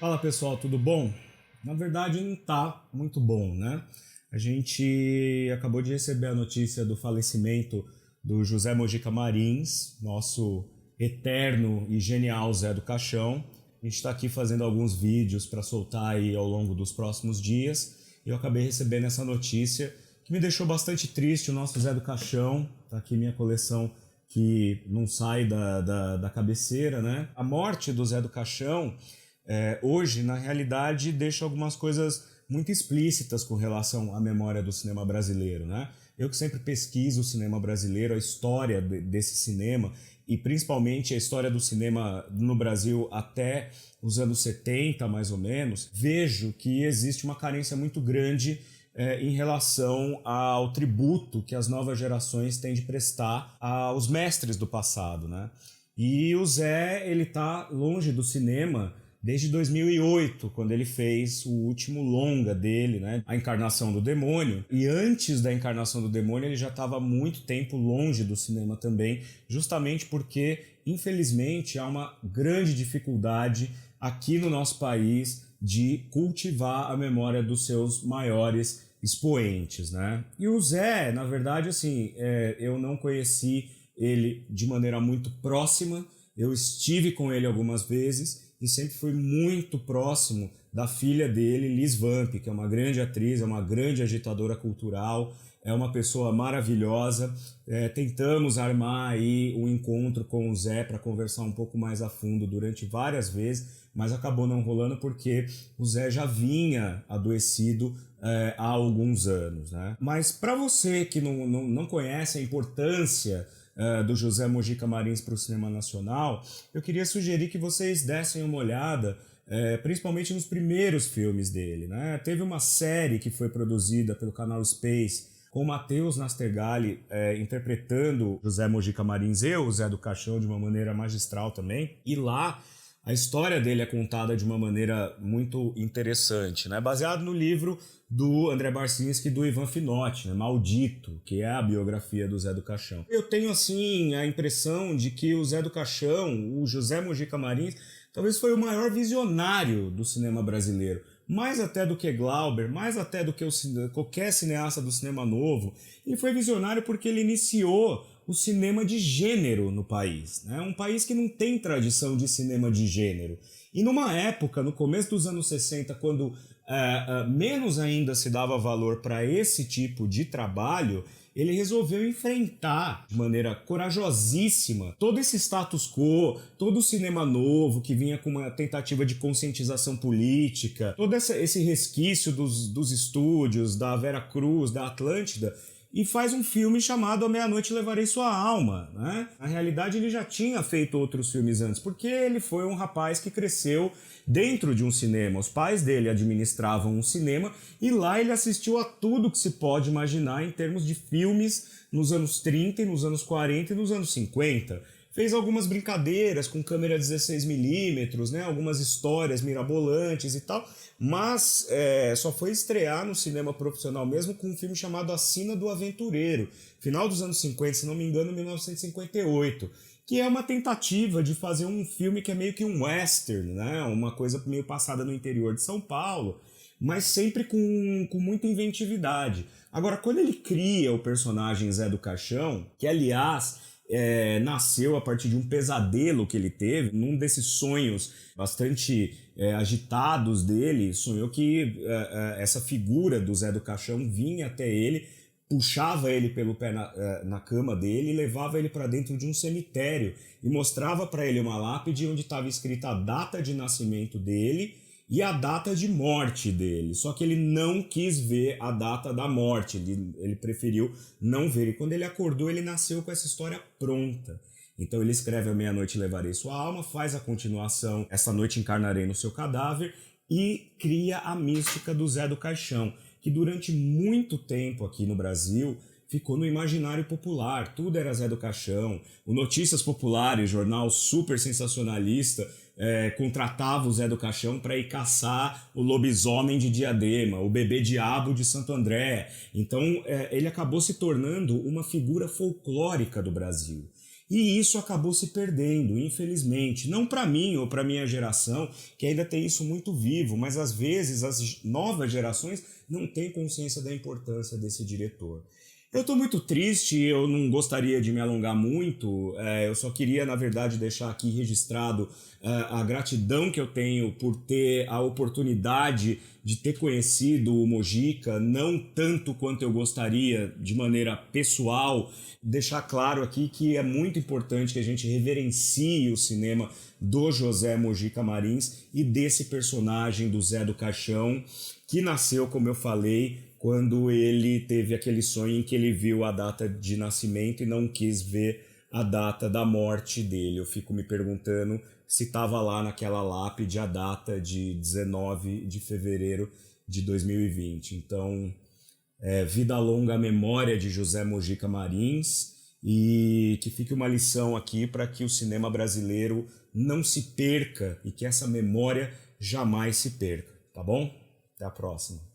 Fala pessoal, tudo bom? Na verdade não tá muito bom, né? A gente acabou de receber a notícia do falecimento do José Mojica Marins, nosso eterno e genial Zé do Caixão. A gente está aqui fazendo alguns vídeos para soltar aí ao longo dos próximos dias e eu acabei recebendo essa notícia que me deixou bastante triste. O nosso Zé do Caixão, tá aqui minha coleção que não sai da cabeceira, né? A morte do Zé do Caixão hoje, na realidade, deixa algumas coisas muito explícitas com relação à memória do cinema brasileiro, né? Eu que sempre pesquiso o cinema brasileiro, a história desse cinema e principalmente a história do cinema no Brasil até os anos 70, mais ou menos, vejo que existe uma carência muito grande em relação ao tributo que as novas gerações têm de prestar aos mestres do passado, né? E o Zé, ele tá longe do cinema desde 2008, quando ele fez o último longa dele, né, A Encarnação do Demônio. E antes da Encarnação do Demônio, ele já estava há muito tempo longe do cinema também, justamente porque, infelizmente, há uma grande dificuldade aqui no nosso país de cultivar a memória dos seus maiores expoentes, né? E o Zé, na verdade, assim, eu não conheci ele de maneira muito próxima, eu estive com ele algumas vezes, e sempre fui muito próximo da filha dele, Liz Vamp, que é uma grande atriz, é uma grande agitadora cultural, é uma pessoa maravilhosa. Tentamos armar aí um encontro com o Zé para conversar um pouco mais a fundo durante várias vezes, mas acabou não rolando porque o Zé já vinha adoecido há alguns anos, né? Mas para você que não conhece a importância do José Mojica Marins para o cinema nacional, eu queria sugerir que vocês dessem uma olhada, principalmente nos primeiros filmes dele, né? Teve uma série que foi produzida pelo canal Space, com o Matheus Nastergalli interpretando José Mojica Marins e o Zé do Caixão de uma maneira magistral também, e lá a história dele é contada de uma maneira muito interessante, né? Baseado no livro do André Barcinski e do Ivan Finotti, né? Maldito, que é a biografia do Zé do Caixão. Eu tenho, assim, a impressão de que o Zé do Caixão, o José Mojica Marins, talvez foi o maior visionário do cinema brasileiro. Mais até do que Glauber, mais até do que qualquer cineasta do cinema novo. Ele foi visionário porque ele iniciou o cinema de gênero no país, né? Um país que não tem tradição de cinema de gênero. E numa época, no começo dos anos 60, quando menos ainda se dava valor para esse tipo de trabalho, ele resolveu enfrentar de maneira corajosíssima todo esse status quo, todo o cinema novo que vinha com uma tentativa de conscientização política, todo esse resquício dos estúdios, da Vera Cruz, da Atlântida, e faz um filme chamado A Meia-Noite Levarei Sua Alma, né? Na realidade, ele já tinha feito outros filmes antes, porque ele foi um rapaz que cresceu dentro de um cinema. Os pais dele administravam um cinema e lá ele assistiu a tudo que se pode imaginar em termos de filmes nos anos 30, nos anos 40 e nos anos 50. Fez algumas brincadeiras com câmera 16mm, né? Algumas histórias mirabolantes e tal, mas só foi estrear no cinema profissional mesmo com um filme chamado A Sina do Aventureiro, final dos anos 50, se não me engano, 1958, que é uma tentativa de fazer um filme que é meio que um western, né? Uma coisa meio passada no interior de São Paulo, mas sempre com muita inventividade. Agora, quando ele cria o personagem Zé do Caixão, que aliás nasceu a partir de um pesadelo que ele teve, num desses sonhos bastante agitados dele, sonhou que essa figura do Zé do Caixão vinha até ele, puxava ele pelo pé na cama dele e levava ele para dentro de um cemitério e mostrava para ele uma lápide onde estava escrita a data de nascimento dele e a data de morte dele, só que ele não quis ver a data da morte, ele preferiu não ver, e quando ele acordou ele nasceu com essa história pronta. Então ele escreve A Meia-Noite Levarei Sua Alma, faz a continuação Essa Noite Encarnarei no Seu Cadáver e cria a mística do Zé do Caixão, que durante muito tempo aqui no Brasil ficou no imaginário popular, tudo era Zé do Caixão. O Notícias Populares, jornal super sensacionalista, contratava o Zé do Caixão para ir caçar o lobisomem de Diadema, o bebê diabo de Santo André. Então ele acabou se tornando uma figura folclórica do Brasil. E isso acabou se perdendo, infelizmente. Não para mim ou para minha geração, que ainda tem isso muito vivo, mas às vezes as novas gerações não têm consciência da importância desse diretor. Eu estou muito triste, eu não gostaria de me alongar muito, eu só queria, na verdade, deixar aqui registrado a gratidão que eu tenho por ter a oportunidade de ter conhecido o Mojica, não tanto quanto eu gostaria de maneira pessoal, deixar claro aqui que é muito importante que a gente reverencie o cinema do José Mojica Marins e desse personagem do Zé do Caixão, que nasceu, como eu falei, quando ele teve aquele sonho em que ele viu a data de nascimento e não quis ver a data da morte dele. Eu fico me perguntando se estava lá naquela lápide a data de 19 de fevereiro de 2020. Então, vida longa à memória de José Mojica Marins, e que fique uma lição aqui para que o cinema brasileiro não se perca e que essa memória jamais se perca, tá bom? Até a próxima.